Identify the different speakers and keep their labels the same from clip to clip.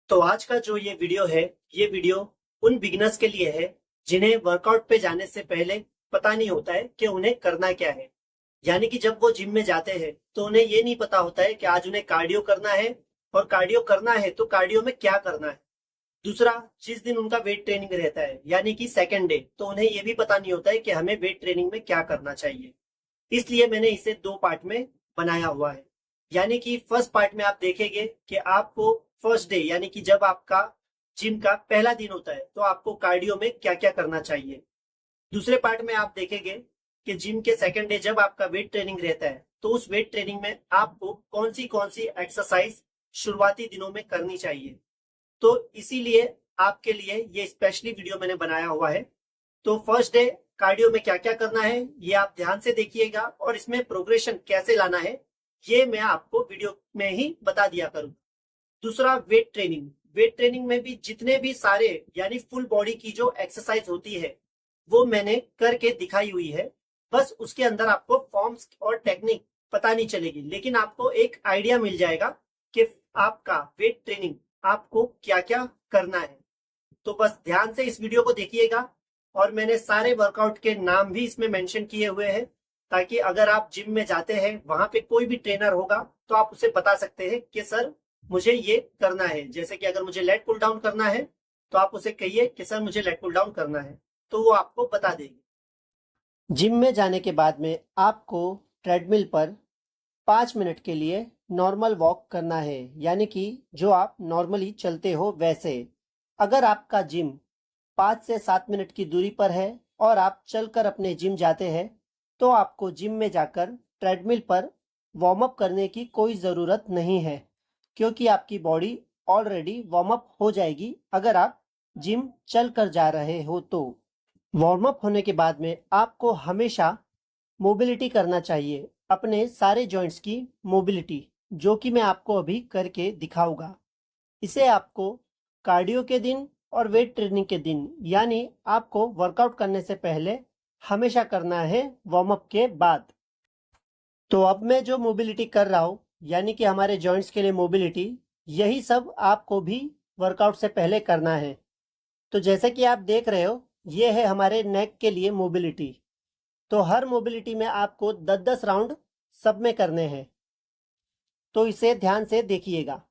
Speaker 1: तो आज का जो ये वीडियो है, ये वीडियो उन बिगिनर्स के लिए है जिन्हें वर्कआउट पे जाने से पहले पता नहीं होता है कि उन्हें करना क्या है। यानी कि जब वो जिम में जाते हैं तो उन्हें ये नहीं पता होता है कि आज उन्हें कार्डियो करना है, और कार्डियो करना है तो कार्डियो में क्या करना है। दूसरा, जिस दिन उनका वेट ट्रेनिंग रहता है यानी कि सेकेंड डे, तो उन्हें ये भी पता नहीं होता है कि हमें वेट ट्रेनिंग में क्या करना चाहिए। इसलिए मैंने इसे दो पार्ट में बनाया हुआ है। यानी कि फर्स्ट पार्ट में आप देखेंगे कि आपको फर्स्ट डे यानी कि जब आपका जिम का पहला दिन होता है तो आपको कार्डियो में क्या क्या करना चाहिए। दूसरे पार्ट में आप देखेंगे कि जिम के सेकेंड डे जब आपका वेट ट्रेनिंग रहता है तो उस वेट ट्रेनिंग में आपको कौन सी एक्सरसाइज शुरुआती दिनों में करनी चाहिए। तो इसीलिए आपके लिए ये स्पेशली वीडियो मैंने बनाया हुआ है। तो फर्स्ट डे कार्डियो में क्या क्या करना है ये आप ध्यान से देखिएगा, और इसमें प्रोग्रेशन कैसे लाना है ये मैं आपको वीडियो में ही बता दिया करूँ। दूसरा, वेट ट्रेनिंग। वेट ट्रेनिंग में भी जितने भी सारे यानी फुल बॉडी की जो एक्सरसाइज होती है वो मैंने करके दिखाई हुई है। बस उसके अंदर आपको फॉर्म्स और टेक्निक पता नहीं चलेगी, लेकिन आपको एक आइडिया मिल जाएगा कि आपका वेट ट्रेनिंग आपको क्या क्या करना है। तो बस ध्यान से इस वीडियो को देखिएगा, और मैंने सारे वर्कआउट के नाम भी इसमें मेंशन किए हुए हैं, ताकि अगर आप जिम में जाते हैं वहां पे कोई भी ट्रेनर होगा तो आप उसे बता सकते हैं कि सर मुझे ये करना है। जैसे कि अगर मुझे लेट पुल डाउन करना है तो आप उसे कहिए कि सर मुझे लेट पुल डाउन करना है, तो वो आपको बता देगी। जिम में जाने के बाद में आपको ट्रेडमिल पर 5 मिनट के लिए नॉर्मल वॉक करना है, यानी कि जो आप नॉर्मली चलते हो वैसे। अगर आपका जिम 5 से 7 मिनट की दूरी पर है और आप चलकर अपने जिम जाते हैं तो आपको जिम में जाकर ट्रेडमिल पर वार्म अप करने की कोई ज़रूरत नहीं है, क्योंकि आपकी बॉडी ऑलरेडी वार्म अप हो जाएगी अगर आप जिम चल कर जा रहे हो तो। वार्म अप होने के बाद में आपको हमेशा मोबिलिटी करना चाहिए, अपने सारे जॉइंट्स की मोबिलिटी, जो कि मैं आपको अभी करके दिखाऊंगा। इसे आपको कार्डियो के दिन और वेट ट्रेनिंग के दिन यानी आपको वर्कआउट करने से पहले हमेशा करना है वार्म अप के बाद। तो अब मैं जो मोबिलिटी कर रहा हूँ यानी कि हमारे जॉइंट्स के लिए मोबिलिटी, यही सब आपको भी वर्कआउट से पहले करना है। तो जैसे कि आप देख रहे हो, ये है हमारे नेक के लिए मोबिलिटी। तो हर मोबिलिटी में आपको 10-10 राउंड सब में करने हैं, तो इसे ध्यान से देखिएगा।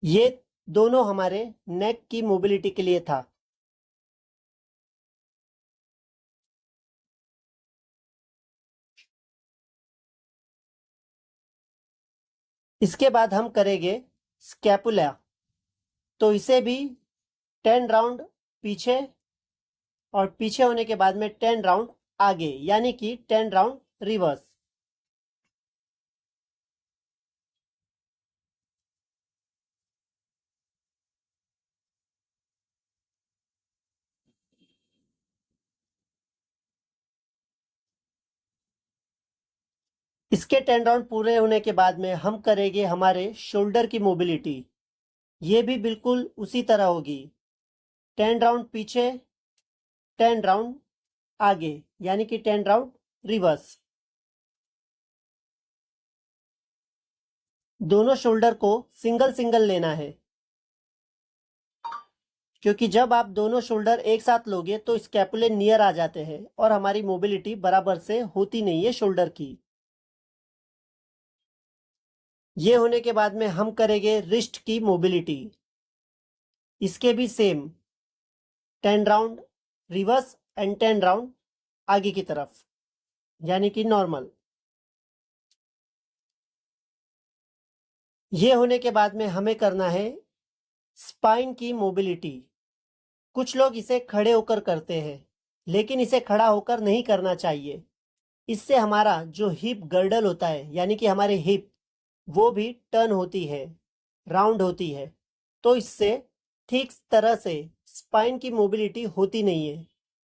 Speaker 1: ये दोनों हमारे नेक की मोबिलिटी के लिए था। इसके बाद हम करेंगे स्कैपुला। तो इसे भी 10 राउंड पीछे, और पीछे होने के बाद में 10 राउंड आगे, यानी कि 10 राउंड रिवर्स। इसके 10 राउंड पूरे होने के बाद में हम करेंगे हमारे शोल्डर की मोबिलिटी। ये भी बिल्कुल उसी तरह होगी, 10 राउंड पीछे, 10 राउंड आगे, यानी कि 10 राउंड रिवर्स। दोनों शोल्डर को सिंगल सिंगल लेना है, क्योंकि जब आप दोनों शोल्डर एक साथ लोगे तो स्कैपुले नियर आ जाते हैं और हमारी मोबिलिटी बराबर से होती नहीं है शोल्डर की। ये होने के बाद में हम करेंगे रिस्ट की मोबिलिटी। इसके भी same 10 round reverse and 10 round आगे की तरफ, यानी कि नॉर्मल। ये होने के बाद में हमें करना है स्पाइन की मोबिलिटी। कुछ लोग इसे खड़े होकर करते हैं, लेकिन इसे खड़ा होकर नहीं करना चाहिए। इससे हमारा जो हिप गर्डल होता है यानी कि हमारे हिप, वो भी टर्न होती है, राउंड होती है। तो इससे ठीक तरह से स्पाइन की मोबिलिटी होती नहीं है।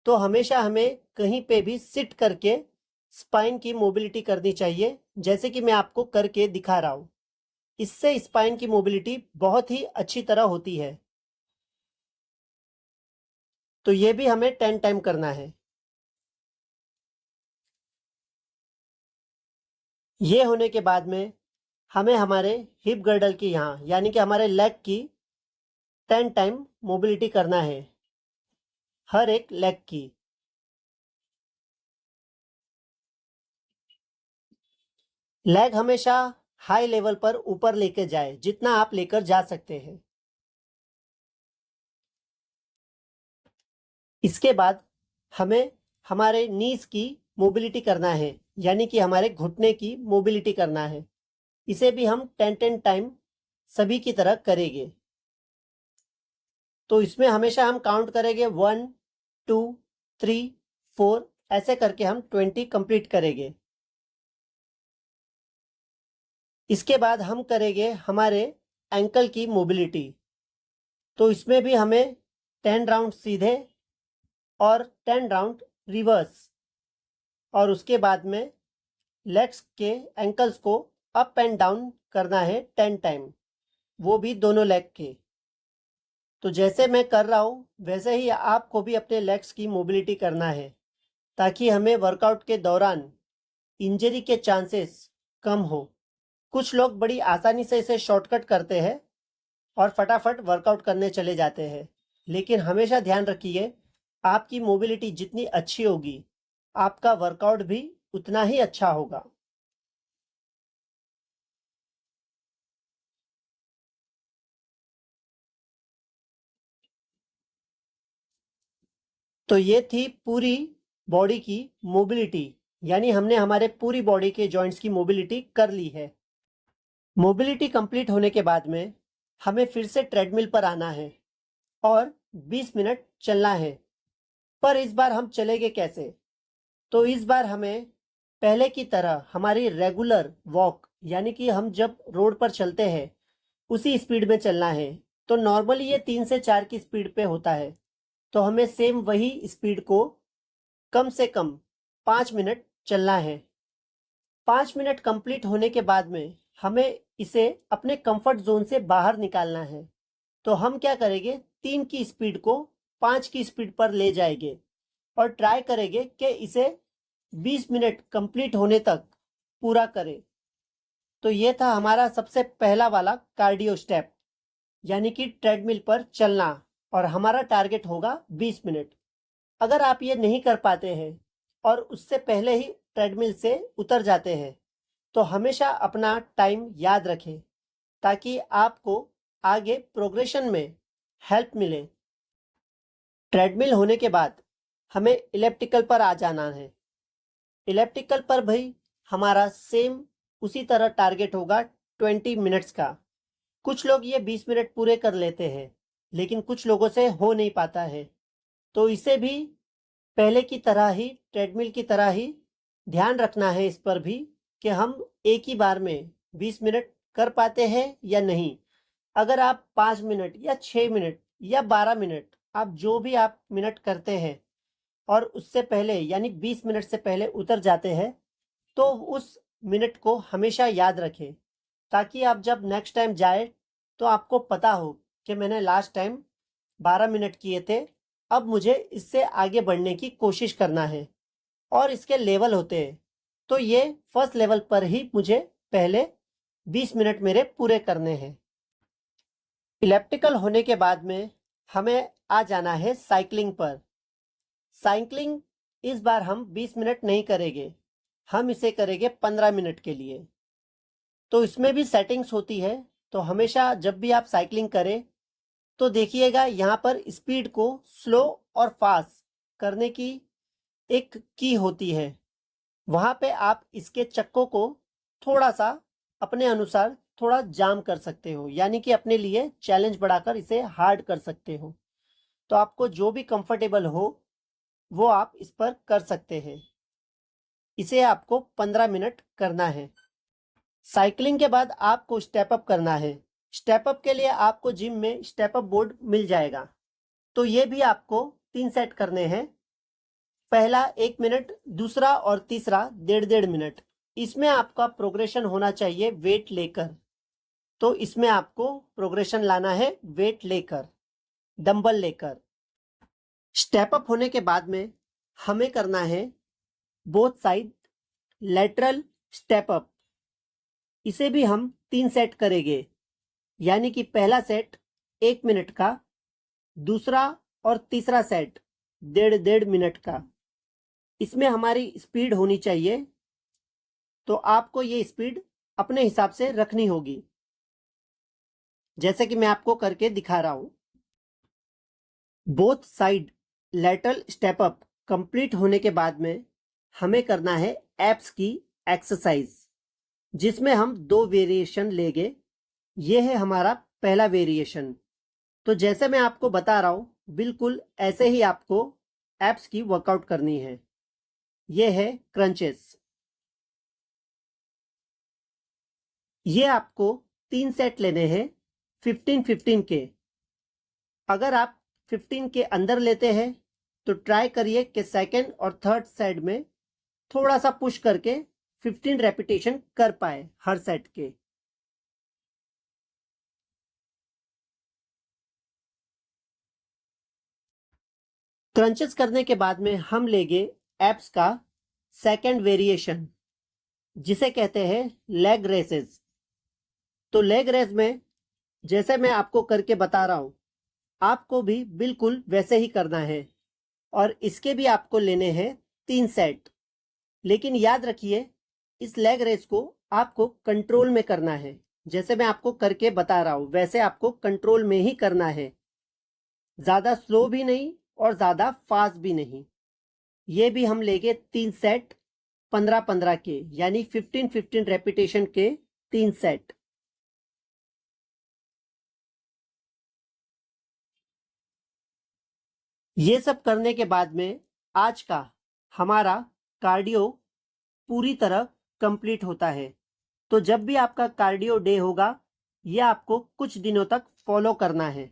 Speaker 1: तो हमेशा हमें कहीं पे भी सिट करके स्पाइन की मोबिलिटी करनी चाहिए, जैसे कि मैं आपको करके दिखा रहा हूँ। इससे स्पाइन की मोबिलिटी बहुत ही अच्छी तरह होती है। तो ये भी हमें 10 टाइम करना है। ये होने के बाद में हमें हमारे हिप गर्डल की यहाँ यानी कि हमारे लेग की 10 टाइम मोबिलिटी करना है, हर एक लेग की। लेग हमेशा हाई लेवल पर ऊपर लेकर जाए, जितना आप लेकर जा सकते हैं। इसके बाद हमें हमारे नीज की मोबिलिटी करना है, यानी कि हमारे घुटने की मोबिलिटी करना है। इसे भी हम 10 टाइम सभी की तरह करेंगे। तो इसमें हमेशा हम काउंट करेंगे 1 2 3 4, ऐसे करके हम 20 कंप्लीट करेंगे। इसके बाद हम करेंगे हमारे एंकल की मोबिलिटी। तो इसमें भी हमें 10 राउंड सीधे और 10 राउंड रिवर्स, और उसके बाद में लेग्स के एंकल्स को अप एंड डाउन करना है 10 टाइम, वो भी दोनों लेग के। तो जैसे मैं कर रहा हूँ वैसे ही आपको भी अपने लेग्स की मोबिलिटी करना है, ताकि हमें वर्कआउट के दौरान इंजरी के चांसेस कम हो। कुछ लोग बड़ी आसानी से इसे शॉर्टकट करते हैं और फटाफट वर्कआउट करने चले जाते हैं, लेकिन हमेशा ध्यान रखिए, आपकी मोबिलिटी जितनी अच्छी होगी आपका वर्कआउट भी उतना ही अच्छा होगा। तो ये थी पूरी बॉडी की मोबिलिटी, यानी हमने हमारे पूरी बॉडी के जॉइंट्स की मोबिलिटी कर ली है। मोबिलिटी कंप्लीट होने के बाद में हमें फिर से ट्रेडमिल पर आना है और 20 मिनट चलना है। पर इस बार हम चलेंगे कैसे? तो इस बार हमें पहले की तरह हमारी रेगुलर वॉक, यानी कि हम जब रोड पर चलते हैं उसी स्पीड में चलना है। तो नॉर्मली ये 3 से 4 की स्पीड पे होता है, तो हमें सेम वही स्पीड को कम से कम 5 मिनट चलना है। 5 मिनट कंप्लीट होने के बाद में हमें इसे अपने कंफर्ट जोन से बाहर निकालना है। तो हम क्या करेंगे, 3 की स्पीड को 5 की स्पीड पर ले जाएंगे और ट्राई करेंगे कि इसे 20 मिनट कंप्लीट होने तक पूरा करें। तो ये था हमारा सबसे पहला वाला कार्डियो स्टेप, यानी कि ट्रेडमिल पर चलना, और हमारा टारगेट होगा 20 मिनट। अगर आप ये नहीं कर पाते हैं और उससे पहले ही ट्रेडमिल से उतर जाते हैं तो हमेशा अपना टाइम याद रखें, ताकि आपको आगे प्रोग्रेशन में हेल्प मिले। ट्रेडमिल होने के बाद हमें इलेप्टिकल पर आ जाना है। इलेप्टिकल पर भाई हमारा सेम उसी तरह टारगेट होगा 20 मिनट्स का। कुछ लोग ये 20 मिनट पूरे कर लेते हैं, लेकिन कुछ लोगों से हो नहीं पाता है। तो इसे भी पहले की तरह ही, ट्रेडमिल की तरह ही ध्यान रखना है इस पर भी, कि हम एक ही बार में 20 मिनट कर पाते हैं या नहीं। अगर आप 5 मिनट या 6 मिनट या 12 मिनट, आप जो भी आप मिनट करते हैं और उससे पहले यानी 20 मिनट से पहले उतर जाते हैं, तो उस मिनट को हमेशा याद रखें, ताकि आप जब नेक्स्ट टाइम जाए तो आपको पता हो कि मैंने लास्ट टाइम 12 मिनट किए थे, अब मुझे इससे आगे बढ़ने की कोशिश करना है। और इसके लेवल होते हैं, तो ये फर्स्ट लेवल पर ही मुझे पहले 20 मिनट मेरे पूरे करने हैं। इलेप्टिकल होने के बाद में हमें आ जाना है साइकिलिंग पर। साइकिलिंग इस बार हम 20 मिनट नहीं करेंगे, हम इसे करेंगे 15 मिनट के लिए। तो इसमें भी सेटिंग्स होती है, तो हमेशा जब भी आप साइकिलिंग करें तो देखिएगा यहाँ पर स्पीड को स्लो और फास्ट करने की एक की होती है। वहाँ पे आप इसके चक्कों को थोड़ा सा अपने अनुसार थोड़ा जाम कर सकते हो, यानी कि अपने लिए चैलेंज बढ़ाकर इसे हार्ड कर सकते हो। तो आपको जो भी कंफर्टेबल हो वो आप इस पर कर सकते हैं। इसे आपको 15 मिनट करना है। साइकिलिंग के बाद आपको स्टेप अप करना है। स्टेप अप के लिए आपको जिम में स्टेप अप बोर्ड मिल जाएगा। तो ये भी आपको 3 सेट करने हैं। पहला 1 मिनट, दूसरा और तीसरा 1.5 मिनट। इसमें आपका प्रोग्रेशन होना चाहिए वेट लेकर। तो इसमें आपको प्रोग्रेशन लाना है वेट लेकर, डंबल लेकर। स्टेप अप होने के बाद में हमें करना है both side lateral step up, इसे भी हम 3 सेट करेंगे, यानी कि पहला सेट 1 मिनट का, दूसरा और तीसरा सेट 1.5 मिनट का। इसमें हमारी स्पीड होनी चाहिए, तो आपको ये स्पीड अपने हिसाब से रखनी होगी, जैसे कि मैं आपको करके दिखा रहा हूं। Both side lateral step up complete होने के बाद में हमें करना है एब्स की एक्सरसाइज, जिसमें हम 2 वेरिएशन लेंगे। ये है हमारा पहला वेरिएशन। तो जैसे मैं आपको बता रहा हूं, बिल्कुल ऐसे ही आपको एब्स की वर्कआउट करनी है। ये है क्रंचेस। ये आपको 3 सेट लेने हैं 15-15 के। अगर आप 15 के अंदर लेते हैं तो ट्राई करिए कि सेकंड और थर्ड सेट में थोड़ा सा पुश करके 15 रेपिटेशन कर पाए हर सेट के। क्रंचेस करने के बाद में हम लेंगे एब्स का सेकंड वेरिएशन, जिसे कहते हैं लेग रेसेस। तो लेग रेस में जैसे मैं आपको करके बता रहा हूं, आपको भी बिल्कुल वैसे ही करना है, और इसके भी आपको लेने हैं 3 सेट। लेकिन याद रखिए, इस लेग रेस को आपको कंट्रोल में करना है। जैसे मैं आपको करके बता रहा हूं, वैसे आपको कंट्रोल में ही करना है, ज्यादा स्लो भी नहीं और ज्यादा फास्ट भी नहीं। ये भी हम लेंगे 3 सेट 15-15 के, यानी 15-15 रेपिटेशन के 3 सेट। ये सब करने के बाद में आज का हमारा कार्डियो पूरी तरह कंप्लीट होता है। तो जब भी आपका कार्डियो डे होगा, ये आपको कुछ दिनों तक फॉलो करना है।